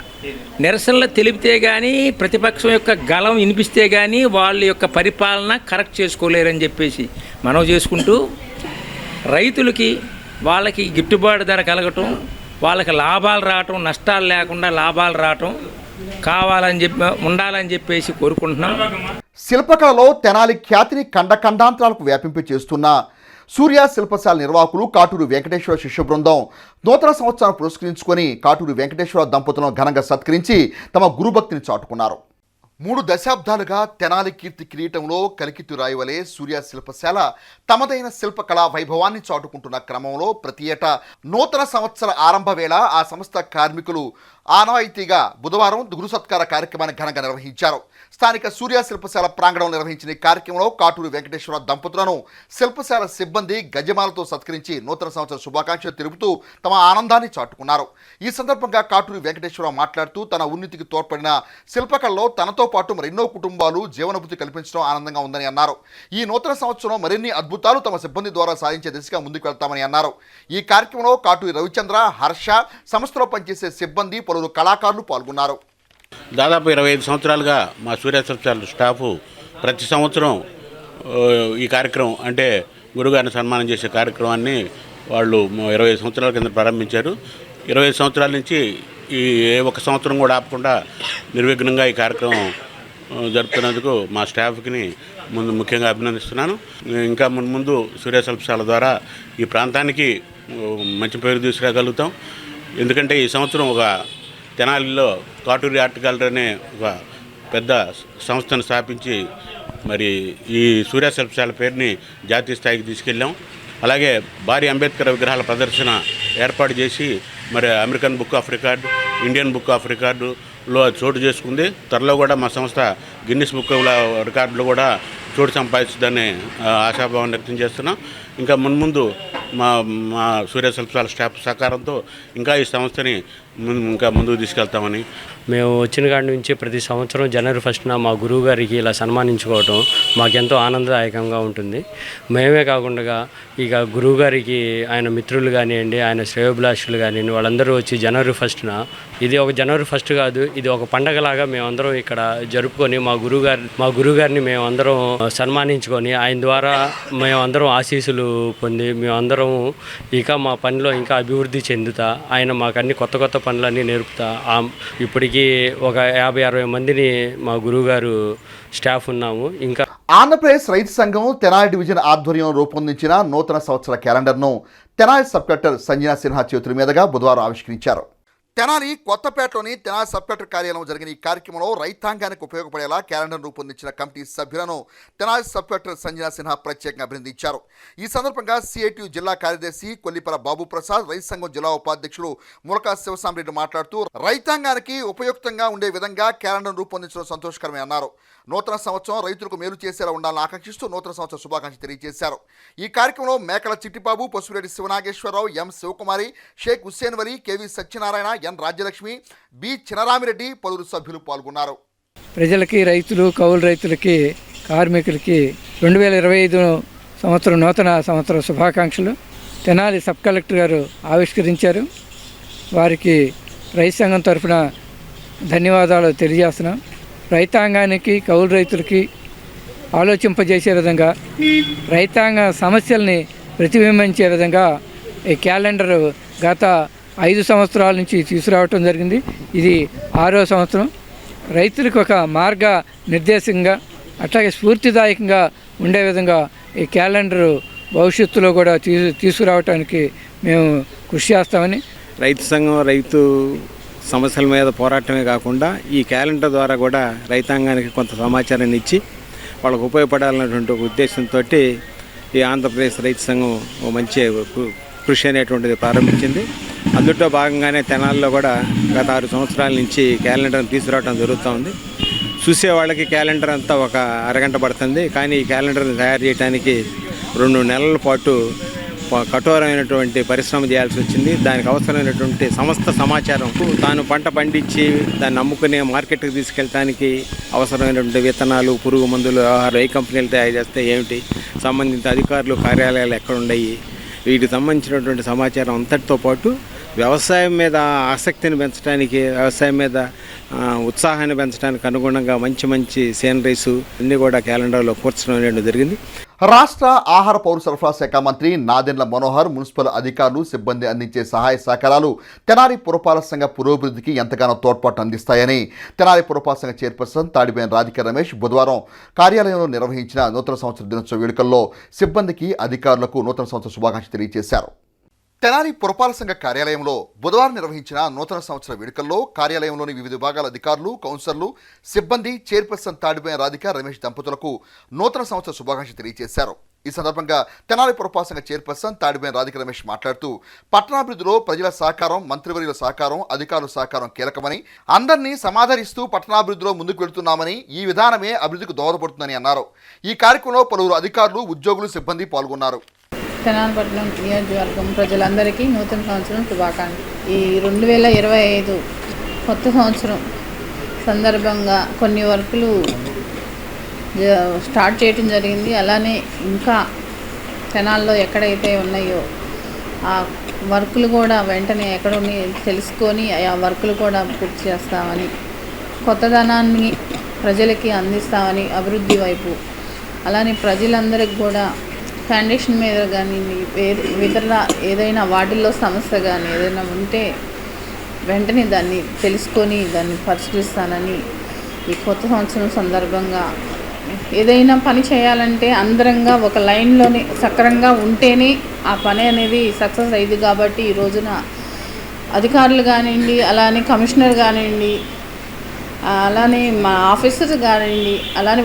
నిరసనలు తెలిపితే కానీ, ప్రతిపక్షం యొక్క గళం వినిపిస్తే కానీ వాళ్ళ యొక్క పరిపాలన కరెక్ట్ చేసుకోలేరని చెప్పేసి మనం చేసుకుంటూ, రైతులకి వాళ్ళకి గిట్టుబాటు ధర కలగటం, వాళ్ళకి లాభాలు రావటం, నష్టాలు లేకుండా లాభాలు రావటం కావాలని ఉండాలని చెప్పేసి కోరుకుంటున్నాం. శిల్పకళలో తెనాలి ఖ్యాతిని ఖండాంతరాలకు వ్యాపింప చేస్తున్న సూర్య శిల్పశాల నిర్వాహకులు కాటూరు వెంకటేశ్వర శిష్య బృందం నూతన సంవత్సరాన్ని పురస్కరించుకొని కాటూరు వెంకటేశ్వర దంపతులను ఘనంగా సత్కరించి తమ గురుభక్తిని చాటుకున్నారు. 3 దశాబ్దాలుగా తెనాలి కీర్తి కిరీటంలో కలికితు రాయవలే సూర్య శిల్పశాల తమదైన శిల్పకళా వైభవాన్ని చాటుకుంటున్న క్రమంలో ప్రతి ఏటా నూతన సంవత్సర ఆరంభ వేళ ఆ సంస్థ కార్మికులు ఆనవాయితీగా బుధవారం గురు సత్కార కార్యక్రమాన్ని ఘనంగా నిర్వహించారు. స్థానిక సూర్య శిల్పశాల ప్రాంగణంలో నిర్వహించిన ఈ కార్యక్రమంలో కాటూరు వెంకటేశ్వర దంపతులను శిల్పశాల సిబ్బంది గజమాలతో సత్కరించి నూతన సంవత్సర శుభాకాంక్షలు తెలుపుతూ తమ ఆనందాన్ని చాటుకున్నారు. ఈ సందర్భంగా కాటూరు వెంకటేశ్వర మాట్లాడుతూ తన ఉన్నతికి తోడ్పడిన శిల్పకళలో తనతో పాటు మరెన్నో కుటుంబాలు జీవనభృతి కల్పించడం ఆనందంగా ఉందని అన్నారు. ఈ నూతన సంవత్సరం మరిన్ని అద్భుతాలు తమ సిబ్బంది ద్వారా సాధించే దిశగా ముందుకు వెళ్తామని అన్నారు. ఈ కార్యక్రమంలో కాటూరి రవిచంద్ర, హర్ష, సంస్థలో పనిచేసే సిబ్బంది, పలువురు కళాకారులు పాల్గొన్నారు. దాదాపు 25 సంవత్సరాలుగా మా సూర్య శిల్పశాల స్టాఫ్ ప్రతి సంవత్సరం ఈ కార్యక్రమం, అంటే గురుగారిని సన్మానం చేసే కార్యక్రమాన్ని వాళ్ళు 25 సంవత్సరాల కింద ప్రారంభించారు. 25 సంవత్సరాల నుంచి ఈ ఒక సంవత్సరం కూడా ఆపకుండా నిర్విఘ్నంగా ఈ కార్యక్రమం జరుపుతున్నందుకు మా స్టాఫ్కి ముఖ్యంగా అభినందిస్తున్నాను. ఇంకా ముందు సూర్య శిల్పశాల ద్వారా ఈ ప్రాంతానికి మంచి పేరు తీసుకురాగలుగుతాం. ఎందుకంటే ఈ సంవత్సరం ఒక తెనాలిలో కాటూరి ఆర్ట్ గ్యాలరీ అనే ఒక పెద్ద సంస్థను స్థాపించి మరి ఈ సూర్య శిల్పశాల పేరుని జాతీయ స్థాయికి తీసుకెళ్ళాం. అలాగే భారీ అంబేద్కర్ విగ్రహాల ప్రదర్శన ఏర్పాటు చేసి మరి American book of record, Indian book of రికార్డులో చోటు చేసుకుంది. త్వరలో కూడా మా సంస్థ గిన్నిస్ బుక్ రికార్డులో కూడా చోటు సంపాదించదని ఆశాభావం వ్యక్తం చేస్తున్నాం. ఇంకా మున్ముందు మా సూర్య శిల్పశాల స్టాఫ్ సహకారంతో ఇంకా ఈ సంస్థని ఇంకా ముందుకు తీసుకెళ్తామని. మేము వచ్చిన కాడి నుంచి ప్రతి సంవత్సరం జనవరి 1న మా గురువు గారికి ఇలా సన్మానించుకోవటం మాకెంతో ఆనందదాయకంగా ఉంటుంది. మేమే కాకుండా ఇక గురువు గారికి ఆయన మిత్రులు కానివ్వండి, ఆయన శ్రేయోభిలాషులు కానివ్వండి, వాళ్ళందరూ వచ్చి జనవరి 1న, ఇది ఒక జనవరి 1 కాదు, ఇది ఒక పండగలాగా మేమందరం ఇక్కడ జరుపుకొని మా గురువుగారిని మేమందరం సన్మానించుకొని ఆయన ద్వారా మేమందరం ఆశీస్సులు పొంది మేమందరం ఇక మా పనిలో ఇంకా అభివృద్ధి చెందుతా, ఆయన మాకు అన్ని కొత్త పనులన్నీ నేర్పుతా. ఇప్పటికీ ఒక 50-60 మందిని మా గురువుగారు స్టాఫ్ ఉన్నాము. ఇంకా ఆంధ్రప్రదేశ్ రైతు సంఘం తెనాలి డివిజన్ ఆధ్వర్యంలో రూపొందించిన నూతన సంవత్సర క్యాలెండర్ను తెనాలి సబ్ కలెక్టర్ సంజనా సిన్హా చేతుల మీదుగా బుధవారం ఆవిష్కరించారు. తెనాలి కొత్తపేటలోని తెనాలి సబ్ కలెక్టర్ కార్యాలయంలో జరిగిన ఈ కార్యక్రమంలో రైతాంగానికి ఉపయోగపడేలా క్యాలెండర్ రూపొందించిన కమిటీ సభ్యులను తెనాలి సబ్ కలెక్టర్ సంజనా సిన్హా ప్రత్యేకంగా అభినందించారు. ఈ సందర్భంగా సిఐటియు జిల్లా కార్యదర్శి కొల్లిపర బాబు ప్రసాద్, రైతు సంఘం జిల్లా ఉపాధ్యక్షుడు ములకా శివసామిరెడ్డి మాట్లాడుతూ రైతాంగానికి ఉపయుక్తంగా ఉండే విధంగా క్యాలెండర్ రూపొందించడం సంతోషకరమే అన్నారు. నూతన సంవత్సరం రైతులకు మేలు చేసేలా ఉండాలని ఆకాంక్షిస్తూ నూతన సంవత్సర శుభాకాంక్షలు తెలియజేశారు. ఈ కార్యక్రమంలో మేకల చిట్టిబాబు, పసుపురెడ్డి శివనాగేశ్వరరావు, ఎం శివకుమారి, షేక్ హుస్సేన్ వలి, కెవి సత్యనారాయణ, ఎన్ రాజ్యలక్ష్మి, బి చినరామిరెడ్డి, పలువురు సభ్యులు పాల్గొన్నారు. ప్రజలకి, రైతులు, కౌలు రైతులకి కార్మికులకి 2025 సంవత్సరం నూతన సంవత్సర శుభాకాంక్షలు తెనాలి సబ్ కలెక్టర్ గారు ఆవిష్కరించారు. వారికి రైతు సంఘం తరఫున ధన్యవాదాలు తెలియజేస్తున్నాం. రైతాంగానికి, కౌలు రైతులకి ఆలోచింపజేసే విధంగా, రైతాంగ సమస్యల్ని ప్రతిబింబించే విధంగా ఈ క్యాలెండర్ గత 5 సంవత్సరాల నుంచి తీసుకురావటం జరిగింది. ఇది 6వ సంవత్సరం. రైతులకు ఒక మార్గ నిర్దేశంగా, అట్లాగే స్ఫూర్తిదాయకంగా ఉండే విధంగా ఈ క్యాలెండరు భవిష్యత్తులో కూడా తీసుకురావడానికి మేము కృషి చేస్తామని. రైతు సంఘం రైతు సమస్యల మీద పోరాటమే కాకుండా ఈ క్యాలెండర్ ద్వారా కూడా రైతాంగానికి కొంత సమాచారాన్ని ఇచ్చి వాళ్ళకు ఉపయోగపడాలన్నటువంటి ఒక ఉద్దేశంతో ఈ ఆంధ్రప్రదేశ్ రైతు సంఘం ఒక మంచి కృషి అనేటువంటిది ప్రారంభించింది. అందులో భాగంగానే తెనాలిలో కూడా గత 6 సంవత్సరాల నుంచి క్యాలెండర్ని తీసుకురావడం జరుగుతూ ఉంది. చూసే వాళ్ళకి క్యాలెండర్ అంతా ఒక అరగంట పడుతుంది, కానీ ఈ క్యాలెండర్ని తయారు చేయడానికి 2 నెలల పాటు కఠోరమైనటువంటి పరిశ్రమ చేయాల్సి వచ్చింది. దానికి అవసరమైనటువంటి సమస్త సమాచారం తాను పంట పండించి దాన్ని అమ్ముకునే మార్కెట్కి తీసుకెళ్ళడానికి అవసరమైనటువంటి విత్తనాలు, పురుగు మందులు, ఏ కంపెనీలు తయారు చేస్తే ఏమిటి, సంబంధిత అధికారులు కార్యాలయాలు ఎక్కడ ఉన్నాయి, వీటికి సంబంధించినటువంటి సమాచారం అంతటితో పాటు వ్యవసాయం మీద ఆసక్తిని పెంచడానికి, వ్యవసాయం మీద ఉత్సాహాన్ని పెంచడానికి అనుగుణంగా మంచి సీనరీస్ అన్నీ కూడా క్యాలెండర్లో కూర్చడం అనేది జరిగింది. రాష్ట్ర ఆహార పౌర సరఫరా శాఖ మంత్రి నాదెండ్ల మనోహర్ మున్సిపల్ అధికారులు, సిబ్బంది అందించే సహాయ సహకారాలు తెనాలి పురపాలక సంఘ పురోభివృద్ధికి ఎంతగానో తోడ్పాటు అందిస్తాయని తెనాలి పురపాలక సంఘ చైర్పర్సన్ తాడిబేని రాధిక రమేష్ బుధవారం కార్యాలయంలో నిర్వహించిన నూతన సంవత్సర దినోత్సవ వేడుకల్లో సిబ్బందికి, అధికారులకు నూతన సంవత్సర శుభాకాంక్షలు తెలియజేశారు. తెనాలి పురపాలక సంఘ కార్యాలయంలో బుధవారం నిర్వహించిన నూతన సంవత్సర వేడుకల్లో కార్యాలయంలోని వివిధ విభాగాల అధికారులు, కౌన్సిలర్లు, సిబ్బంది, చైర్పర్సన్ తాడిబేని రాధిక రమేష్ దంపతులకు నూతన సంవత్సర శుభాకాంక్షలు తెలియజేశారు. ఈ సందర్భంగా తెనాలి పురపాలక సంఘ చైర్పర్సన్ తాడిబేని రాధిక రమేష్ మాట్లాడుతూ పట్టణాభివృద్ధిలో ప్రజల సహకారం, మంత్రివర్యుల సహకారం, అధికారుల సహకారం కీలకమని, అందరినీ సమాదరిస్తూ పట్టణాభివృద్ధిలో ముందుకు వెళుతున్నామని, ఈ విధానమే అభివృద్ధికి దోహదపడుతుందని అన్నారు. ఈ కార్యక్రమంలో పలువురు అధికారులు, ఉద్యోగులు, సిబ్బంది పాల్గొన్నారు. తెనాలిపట్నం నియోజకవర్గం ప్రజలందరికీ నూతన సంవత్సరం శుభాకాంక్షలు. ఈ 2025 కొత్త సంవత్సరం సందర్భంగా కొన్ని వర్కులు స్టార్ట్ చేయడం జరిగింది. అలానే ఇంకా తెనాల్లో ఎక్కడైతే ఉన్నాయో ఆ వర్కులు కూడా వెంటనే ఎక్కడ తెలుసుకొని ఆ వర్కులు కూడా పూర్తి చేస్తామని, కొత్తదనాన్ని ప్రజలకి అందిస్తామని, అభివృద్ధి వైపు, అలానే ప్రజలందరికీ కూడా ఫౌండేషన్ మీద కానీ ఇతర ఏదైనా వాటిల్లో సమస్య కానీ ఏదైనా ఉంటే వెంటనే దాన్ని తెలుసుకొని దాన్ని పరిష్కరిస్తానని, ఈ కొత్త సంవత్సరం సందర్భంగా ఏదైనా పని చేయాలంటే అందరంగా ఒక లైన్లోనే సక్రంగా ఉంటేనే ఆ పని అనేది సక్సెస్ అయ్యింది. కాబట్టి ఈ రోజున అధికారులు కానివ్వండి, అలానే కమిషనర్ కానివ్వండి, అలానే మా ఆఫీసర్స్ కానివ్వండి, అలానే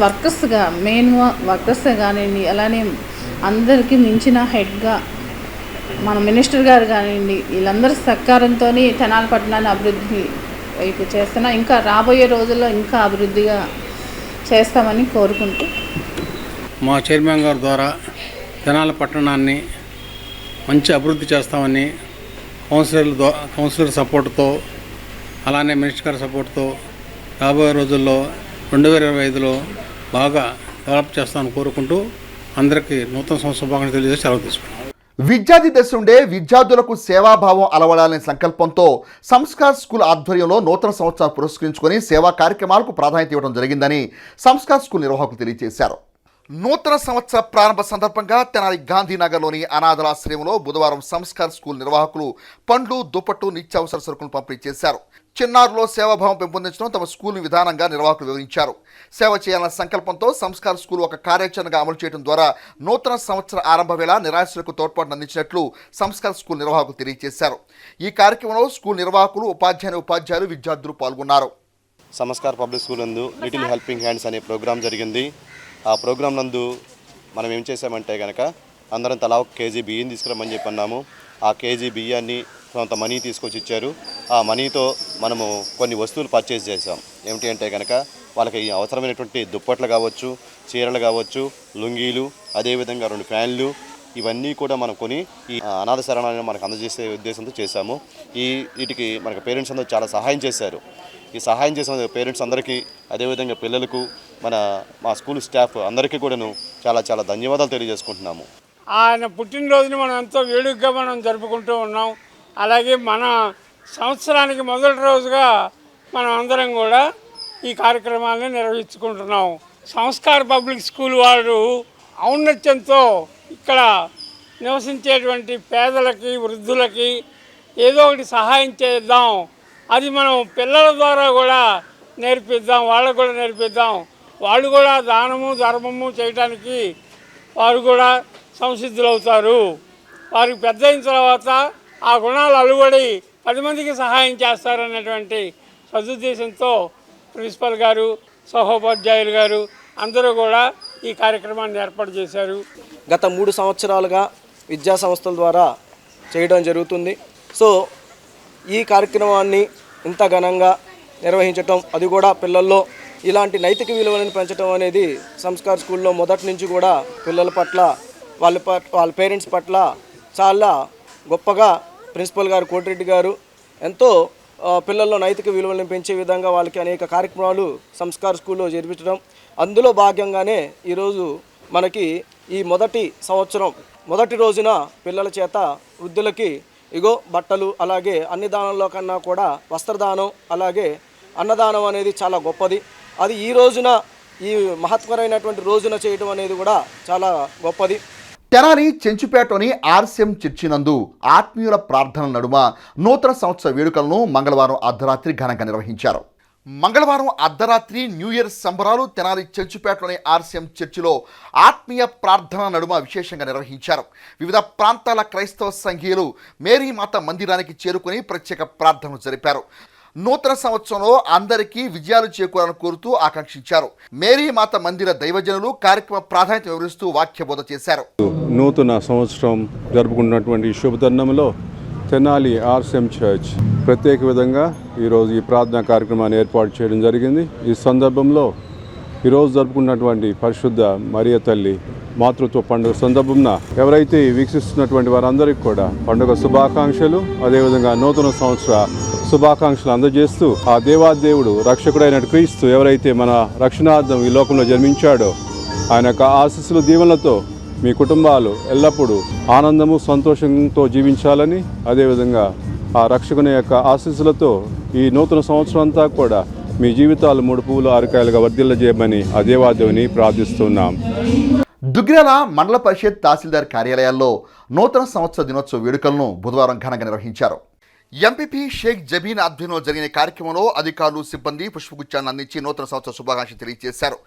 మెయిన్ వర్కర్స్ కానివ్వండి, అలానే అందరికీ మించిన హెడ్గా మన మినిస్టర్ గారు కానివ్వండి, వీళ్ళందరి సహకారంతో తెనాలి పట్టణాన్ని అభివృద్ధి వైపు చేస్తున్నా, ఇంకా రాబోయే రోజుల్లో ఇంకా అభివృద్ధిగా చేస్తామని కోరుకుంటూ మా చైర్మన్ గారి ద్వారా తెనాలి పట్టణాన్ని మంచి అభివృద్ధి చేస్తామని కౌన్సిలర్ సపోర్టుతో, అలానే మినిస్టర్ గారి సపోర్టుతో రాబోయే రోజుల్లో 2025లో బాగా డెవలప్ చేస్తామని కోరుకుంటూ అందరికీ నూతన సంవత్సర శుభాకాంక్షలు తెలియజేసి సెలవు తీసుకున్నాం. విద్యార్థి దశ నుండే విద్యార్థులకు సేవాభావం అలవడాలనే సంకల్పంతో సంస్కార్ స్కూల్ ఆధ్వర్యంలో నూతన సంవత్సరాలు పురస్కరించుకొని సేవా కార్యక్రమాలకు ప్రాధాన్యత ఇవ్వడం జరిగిందని సంస్కార్ స్కూల్ నిర్వాహకులు తెలియజేశారు. నూతన సంవత్సర ప్రారంభ సందర్భంగా తెనాలి గాంధీనగర్లోని అనాథాశ్రయంలో బుధవారం సంస్కార్ స్కూల్ నిర్వాహకులు పండ్లు, దుప్పట్టు, నిత్యావసర సరుకులు పంపిణీ చేశారు. చిన్నారులో సేవాభావం పెంపొందించడం తమ స్కూల్ విధానంగా నిర్వాహకులు వివరించారు. సేవ చేయాలన్న సంకల్పంతో సంస్కార్ స్కూల్ ఒక కార్యాచరణగా అమలు చేయడం ద్వారా నూతన సంవత్సర ఆరంభ వేళ నిరాశ్రులకు తోడ్పాటు అందించినట్లు సంస్కార్ స్కూల్ నిర్వాహకులు తెలియజేశారు. ఈ కార్యక్రమంలో స్కూల్ నిర్వాహకులు, ఉపాధ్యాయులు, విద్యార్థులు పాల్గొన్నారు. సంస్కార్ పబ్లిక్ స్కూల్ నందు లిటిల్ హెల్పింగ్ హ్యాండ్స్ అనే ప్రోగ్రాం జరిగింది. ఆ ప్రోగ్రాం నందు మనం ఏం చేసామంటే కనుక అందరం తలా 1 కేజీ బియ్యం తీసుకురమ్మని చెప్పన్నాము. ఆ కేజీ బియ్యాన్ని కొంత మనీ తీసుకొచ్చి ఇచ్చారు. ఆ మనీతో మనము కొన్ని వస్తువులు పర్చేజ్ చేసాం. ఏమిటి అంటే కనుక వాళ్ళకి అవసరమైనటువంటి దుప్పట్లు కావచ్చు, చీరలు కావచ్చు, లుంగీలు, అదేవిధంగా 2 ఫ్యాన్లు, ఇవన్నీ కూడా మనం కొని ఈ అనాథ శరణాలను మనకు అందజేసే ఉద్దేశంతో చేశాము. వీటికి మనకు పేరెంట్స్ అందరూ చాలా సహాయం చేశారు. ఈ సహాయం చేసిన పేరెంట్స్ అందరికీ, అదేవిధంగా పిల్లలకు, మా స్కూల్ స్టాఫ్ అందరికీ కూడాను చాలా చాలా ధన్యవాదాలు తెలియజేసుకుంటున్నాము. ఆయన పుట్టినరోజుని మనం ఎంతో వేడుకగా మనం జరుపుకుంటూ ఉన్నాం. అలాగే మన సంవత్సరానికి మొదటి రోజుగా మనం అందరం కూడా ఈ కార్యక్రమాన్ని నిర్వహించుకుంటున్నాం. సంస్కార్ పబ్లిక్ స్కూల్ వారు ఔన్నత్యంతో ఇక్కడ నివసించేటువంటి పేదలకి, వృద్ధులకి ఏదో ఒకటి సహాయం చేద్దాం, అది మనం పిల్లల ద్వారా కూడా నేర్పిద్దాం, వాళ్ళకు కూడా నేర్పిద్దాం. వాళ్ళు కూడా దానము ధర్మము చేయడానికి వారు కూడా సంసిద్ధులవుతారు. వారికి పెద్ద అయిన తర్వాత ఆ గుణాలు అలువడి 10 మందికి సహాయం చేస్తారనేటువంటి సదుద్దేశంతో ప్రిన్సిపల్ గారు, సహోపాధ్యాయులు గారు అందరూ కూడా ఈ కార్యక్రమాన్ని ఏర్పాటు చేశారు. గత 3 సంవత్సరాలుగా విద్యా సంస్థల ద్వారా చేయడం జరుగుతుంది. సో ఈ కార్యక్రమాన్ని ఇంత ఘనంగా నిర్వహించటం, అది కూడా పిల్లల్లో ఇలాంటి నైతిక విలువలను పెంచడం అనేది సంస్కార్ స్కూల్లో మొదటి నుంచి కూడా పిల్లల పట్ల, వాళ్ళ పేరెంట్స్ పట్ల చాలా గొప్పగా ప్రిన్సిపల్ గారు కోటిరెడ్డి గారు ఎంతో పిల్లల్లో నైతిక విలువలను పెంచే విధంగా వాళ్ళకి అనేక కార్యక్రమాలు సంస్కార్ స్కూల్లో జరిపించడం, అందులో భాగంగానే ఈరోజు మనకి ఈ మొదటి రోజున పిల్లల చేత వృద్ధులకి ఇగో బట్టలు, అలాగే అన్ని దానంలో కన్నా కూడా వస్త్రదానం, అలాగే అన్నదానం అనేది చాలా గొప్పది. అది ఈ రోజున, ఈ మహత్వరైనటువంటి రోజున చేయడం అనేది కూడా చాలా గొప్పది. తెనాలి చెంచుపేటలోని ఆర్సీఎం చర్చి నందు ఆత్మీయుల ప్రార్థనల నడుమ నూతన సంవత్సర వేడుకలను మంగళవారం అర్ధరాత్రి ఘనంగా నిర్వహించారు. మంగళవారం అర్ధరాత్రి న్యూ ఇయర్ సంబరాలు తెనాలి చెంచుపేటలోని ఆర్సీఎం చర్చిలో ఆత్మీయ ప్రార్థన నడుమ విశేషంగా నిర్వహించారు. వివిధ ప్రాంతాల క్రైస్తవ సంఘీయులు మేరీమాత మందిరానికి చేరుకుని ప్రత్యేక ప్రార్థనలు జరిపారు. నూతన సంవత్సరంలో అందరికీ విజయాలు చేకూరాలని కోరుతూ ఆకాంక్షించారు. మేరీమాత మందిర దైవజనులు కార్యక్రమ ప్రాధాన్యత వివరిస్తూ వాక్యబోధ చేశారు. నూతన సంవత్సరం జరుపుకున్నటువంటి శుభతరుణంలో తెనాలి ఆర్సీఎం చర్చ్ ప్రత్యేక విధంగా ఈరోజు ఈ ప్రార్థనా కార్యక్రమాన్ని ఏర్పాటు చేయడం జరిగింది. ఈ సందర్భంలో ఈరోజు జరుపుకున్నటువంటి పరిశుద్ధ మరియ తల్లి మాతృత్వ పండుగ సందర్భంన ఎవరైతే వీక్షిస్తున్నటువంటి వారందరికీ కూడా పండుగ శుభాకాంక్షలు, అదేవిధంగా నూతన సంవత్సర శుభాకాంక్షలు అందజేస్తూ ఆ దేవాదేవుడు రక్షకుడైన క్రీస్తు ఎవరైతే మన రక్షణార్థం ఈ లోకంలో జన్మించాడో ఆయన యొక్క ఆశీస్సులు, దీవెనలతో మీ కుటుంబాలు ఎల్లప్పుడూ ఆనందము, సంతోషంతో జీవించాలని, అదేవిధంగా ఆ రక్షకుని యొక్క ఆశీస్సులతో ఈ నూతన సంవత్సరం అంతా కూడా మీ జీవితాలు 3 పువ్వులు 6 కాయలుగా వర్ధిల్లజేయమని ఆ దేవాదేవుని ప్రార్థిస్తున్నాం. దుగ్గిరాల మండల పరిషత్ తహసీల్దార్ కార్యాలయాల్లో నూతన సంవత్సర దినోత్సవ వేడుకలను బుధవారం ఘనంగా నిర్వహించారు. ఎంపీపీ షేక్ జబీన్ ఆధ్వర్యంలో జరిగిన కార్యక్రమంలో అధికారులు, సిబ్బంది పుష్పగుచ్చాన్ని అందించి నూతన సంవత్సర శుభాకాంక్షలు తెలియజేశారు.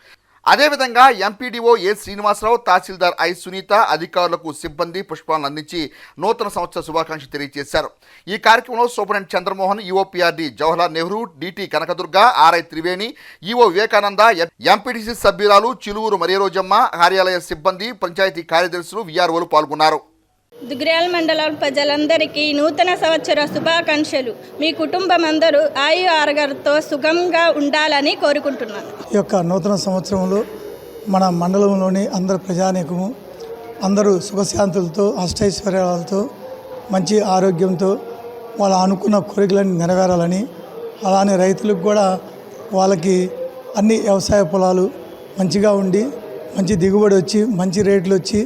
అదేవిధంగా MPDO A Srinivasarao, tahsildar I Sunitha అధికారులకు, సిబ్బంది పుష్పాలను అందించి నూతన సంవత్సర శుభాకాంక్షలు తెలియజేశారు. ఈ కార్యక్రమంలో superintendent Chandramohan, EOPRD Jawaharlal Nehru, DT Kanakadurga, RI Triveni, EO Vivekananda, MPTC సభ్యురాలు చిలువూరు మరియరోజమ్మ, కార్యాలయ సిబ్బంది, పంచాయతీ కార్యదర్శులు, విఆర్ఓలు పాల్గొన్నారు. దుగ్గిరాల మండలం ప్రజలందరికీ నూతన సంవత్సర శుభాకాంక్షలు. మీ కుటుంబం అందరూ ఆయు ఆరోగ్యాలతో సుఖంగా ఉండాలని కోరుకుంటున్నాను. ఈ యొక్క నూతన సంవత్సరంలో మన మండలంలోని అందరు ప్రజానీకము అందరూ సుఖశాంతులతో, అష్టైశ్వర్యాలతో, మంచి ఆరోగ్యంతో వాళ్ళ అనుకున్న కోరికలన్నీ నెరవేరాలని, అలానే రైతులకు కూడా వాళ్ళకి అన్ని వ్యవసాయ పొలాలు మంచిగా ఉండి మంచి దిగుబడి వచ్చి మంచి రేట్లు వచ్చి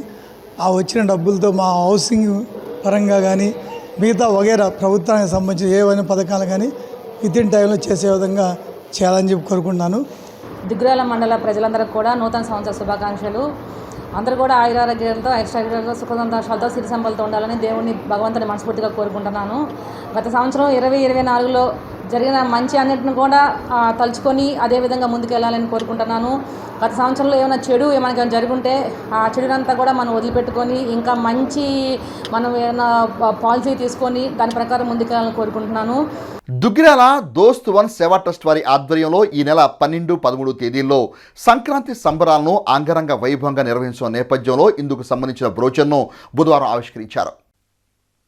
ఆ వచ్చిన డబ్బులతో మా హౌసింగ్ పరంగా కానీ మిగతా వగేరా ప్రభుత్వానికి సంబంధించిన ఏవైనా పథకాలు కానీ వితిన్ టైంలో చేసే విధంగా చేయాలని చెప్పి కోరుకుంటున్నాను. దుగ్గిరాల మండల ప్రజలందరికీ కూడా నూతన సంవత్సర శుభాకాంక్షలు. అందరూ కూడా ఆయురారోగ్యాలతో, ఐశ్వర్యాలతో, సుఖ సంతోషాలతో, సిరి సంపదలతో ఉండాలని దేవుని భగవంతుని మనస్ఫూర్తిగా కోరుకుంటున్నాను. గత సంవత్సరం 2024లో జరిగిన మంచి అన్నింటిని కూడా తలుచుకొని అదేవిధంగా ముందుకెళ్ళాలని కోరుకుంటున్నాను. గత సంవత్సరంలో ఏమైనా జరుగుంటే ఆ చెడునంతా కూడా మనం వదిలిపెట్టుకొని ఇంకా మంచి మనం ఏమైనా పాలసీ తీసుకొని దాని ప్రకారం ముందుకెళ్ళాలని కోరుకుంటున్నాను. దుగ్గిరాల దోస్త్ వన్ సేవా ట్రస్ట్ వారి ఆధ్వర్యంలో ఈ నెల 12, 13 తేదీల్లో సంక్రాంతి సంబరాలను అంగరంగ వైభవంగా నిర్వహించిన నేపథ్యంలో ఇందుకు సంబంధించిన బ్రోచర్ను బుధవారం ఆవిష్కరించారు.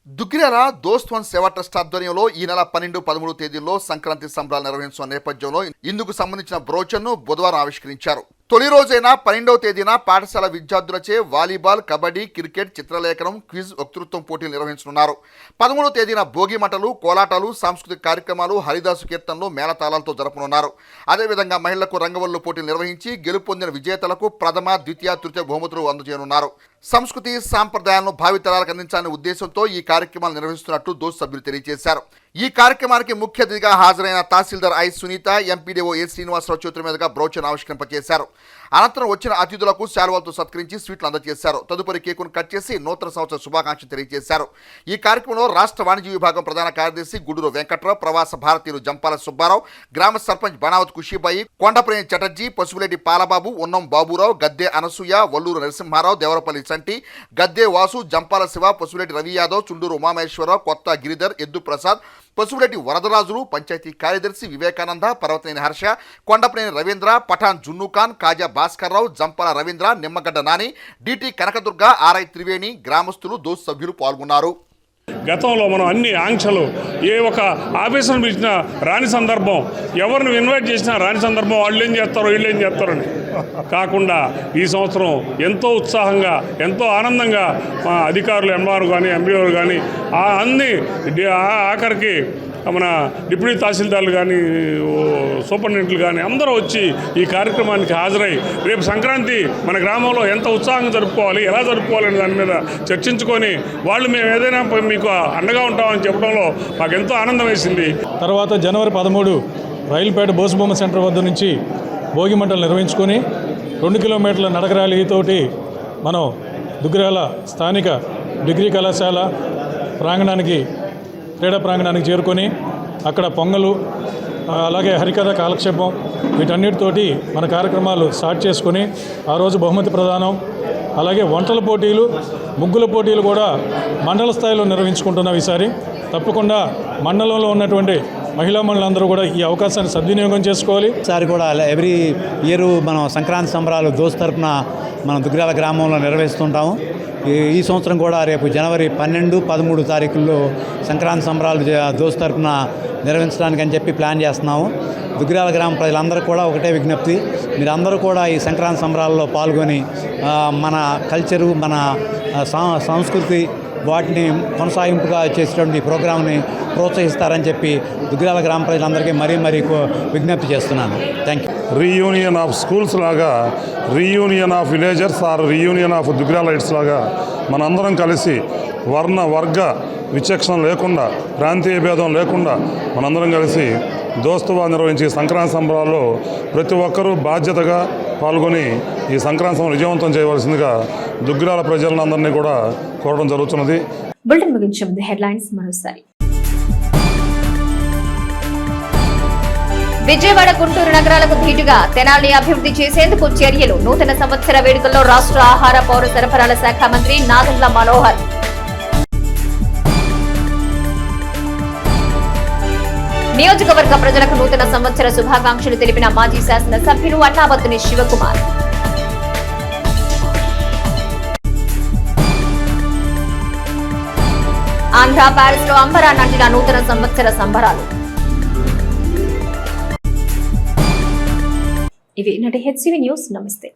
దుగ్గిరాల దోస్త్ వన్ సేవా ట్రస్ట్ ఆధ్వర్యంలో ఈ నెల 12, 13 తేదీల్లో సంక్రాంతి సంబరాలు నిర్వహించిన నేపథ్యంలో ఇందుకు సంబంధించిన బ్రోచర్ను బుధవారం ఆవిష్కరించారు. తొలి రోజైన 12వ తేదీన పాఠశాల విద్యార్థులచే వాలీబాల్, కబడ్డీ, క్రికెట్, చిత్రలేఖనం, క్విజ్, వక్తృత్వం పోటీలు నిర్వహించనున్నారు. 13వ తేదీన భోగి మంటలు, కోలాటాలు, సాంస్కృతిక కార్యక్రమాలు, హరిదాసు కీర్తనలు, మేళతాళాలతో జరపనున్నారు. అదేవిధంగా మహిళలకు రంగవల్లు పోటీలు నిర్వహించి గెలుపొందిన విజేతలకు ప్రథమ, ద్వితీయ, తృతీయ బహుమతులు అందజేయనున్నారు. సంస్కృతి సాంప్రదాయాలను భావితరాలకు అందించాలనే ఉద్దేశంతో ఈ కార్యక్రమాలు నిర్వహిస్తున్నట్లు దోస్త్ సభ్యులు తెలియజేశారు. ఈ కార్యక్రమానికి ముఖ్య అతిథిగా హాజరైన tahsildar I Sunitha, MPDO A Srinivasarao చేతుల మీదుగా బ్రోచర్ ఆవిష్కరింపజేశారు. అనంతరం వచ్చిన అతిథులకు శాలువాలతో సత్కరించి స్వీట్లు అందజేశారు. తదుపరి కేకును కట్ చేసి నూతన సంవత్సర శుభాకాంక్షలు తెలియజేశారు. ఈ కార్యక్రమంలో రాష్ట్ర వాణిజ్య విభాగం ప్రధాన కార్యదర్శి గుడూరు వెంకట్రావు, ప్రవాస భారతీయులు జంపాల సుబ్బారావు, గ్రామ సర్పంచ్ బనావత్ ఖుషీబాయి, కొండప్రేణి చటర్జీ, పసుపులేటి పాలబాబు, ఉన్నం బాబురావు, గద్దె అనసూయ, వల్లూరు నరసింహారావు, దేవరపల్లి సంటి, గద్దె వాసు, జంపాల శివ, పసుపులేటి రవి యాదవ్, చుండూరు ఉమామేశ్వరరావు, కొత్త గిరిధర్, ఎద్దు ప్రసాద్, పసుపులేటి వరదరాజులు, పంచాయతీ కార్యదర్శి వివేకానంద, పర్వతనేని హర్ష, కొండపనేని రవీంద్ర, పఠాన్ జున్నుఖాన్, కాజా భాస్కర్రావు, జంపాల రవీంద్ర, నిమ్మగడ్డ నాని, డిటి కనకదుర్గ, ఆర్ఐ త్రివేణి, గ్రామస్తులు, దోస్త్ సభ్యులు పాల్గొన్నారు. గతంలో మనం అన్ని ఆంక్షలు, ఏ ఒక ఆఫీసర్ని పిలిచినా రాని సందర్భం, ఎవరిని ఇన్వైట్ చేసినా రాని సందర్భం, వాళ్ళు ఏం చేస్తారో వీళ్ళు ఏం చేస్తారని కాకుండా ఈ సంవత్సరం ఎంతో ఉత్సాహంగా, ఎంతో ఆనందంగా మా అధికారులు, ఎంఆర్ కానీ ఎంబీఓలు కానీ అన్ని ఆఖరికి మన డిప్యూటీ తహసీల్దార్లు కానీ, సూపరింటెండెంట్లు కానీ అందరూ వచ్చి ఈ కార్యక్రమానికి హాజరై రేపు సంక్రాంతి మన గ్రామంలో ఎంత ఉత్సాహంగా జరుపుకోవాలి, ఎలా జరుపుకోవాలి అనే దాని మీద చర్చించుకొని వాళ్ళు మేము ఏదైనా మీకు అండగా ఉంటామని చెప్పడంలో మాకు ఎంతో ఆనందం వేసింది. తర్వాత జనవరి 13 రైలుపేట బోసుబొమ్మ సెంటర్ వద్ద నుంచి భోగి మంటలు నిర్వహించుకొని 2 కిలోమీటర్ల నడక ర్యాలీతోటి మనం దుగ్గిరాల స్థానిక డిగ్రీ కళాశాల ప్రాంగణానికి, క్రీడా ప్రాంగణానికి చేరుకొని అక్కడ పొంగలు, అలాగే హరికథ కాలక్షేపం వీటన్నిటితోటి మన కార్యక్రమాలు స్టార్ట్ చేసుకొని ఆ రోజు బహుమతి ప్రదానం, అలాగే వంటల పోటీలు, ముగ్గుల పోటీలు కూడా మండల స్థాయిలో నిర్వహించుకుంటున్నాం. ఈసారి తప్పకుండా మండలంలో ఉన్నటువంటి మహిళా మండలందరూ కూడా ఈ అవకాశాన్ని సద్వినియోగం చేసుకోవాలి. ఈసారి కూడా ఎవ్రీ ఇయర్ మనం సంక్రాంతి సంబరాలు దోస్త్ తరపున మనం దుగ్గిరాల గ్రామంలో నిర్వహిస్తుంటాము. ఈ సంవత్సరం కూడా రేపు జనవరి 12, 13 తారీఖుల్లో సంక్రాంతి సంబరాలు దోస్త్ తరపున నిర్వహించడానికి అని చెప్పి ప్లాన్ చేస్తున్నాము. దుగ్గిరాల గ్రామ ప్రజలందరూ కూడా ఒకటే విజ్ఞప్తి, మీరందరూ కూడా ఈ సంక్రాంతి సంబరాల్లో పాల్గొని మన కల్చరు, మన సంస్కృతి వాటిని కొనసాగింపుగా చేసేటువంటి ప్రోగ్రామ్ని ప్రోత్సహిస్తారని చెప్పి దుగ్గిరాల గ్రామ ప్రజలందరికీ మరీ విజ్ఞప్తి చేస్తున్నాను. Thank you. Reunion of schools లాగా, reunion of villagers or reunion of Duggiralites లాగా మనందరం కలిసి వర్ణ వర్గ విచక్షణ లేకుండా, ప్రాంతీయ భేదం లేకుండా మనందరం కలిసి దోస్తుగా నిర్వహించే సంక్రాంతి సంబరాల్లో ప్రతి ఒక్కరూ బాధ్యతగా పాల్గొని ఈ సంక్రాంతి సంబరం విజయవంతం చేయవలసిందిగా దుగ్గిరాల ప్రజలందరినీ కూడా కోరడం జరుగుతున్నది. బులెటిన్ ముగించే ముందు హెడ్లైన్స్ మరోసారి. విజయవాడ, గుంటూరు నగరాలకు ధీటుగా తెనాలిని అభివృద్ధి చేసేందుకు చర్యలు. నూతన సంవత్సర వేడుకల్లో రాష్ట్ర ఆహార పౌర సరఫరాల శాఖ మంత్రి నాదెండ్ల మనోహర్. నియోజకవర్గ ప్రజలకు నూతన సంవత్సర శుభాకాంక్షలు తెలిపిన మాజీ శాసనసభ్యులు అన్నాబత్తుని శివకుమార్. ఆంధ్ర ప్యారిస్ లో అంబరా నంటిన నూతన సంవత్సర సంబరాలు. ఇవి నాటి హెచ్సివి న్యూస్. నమస్తే.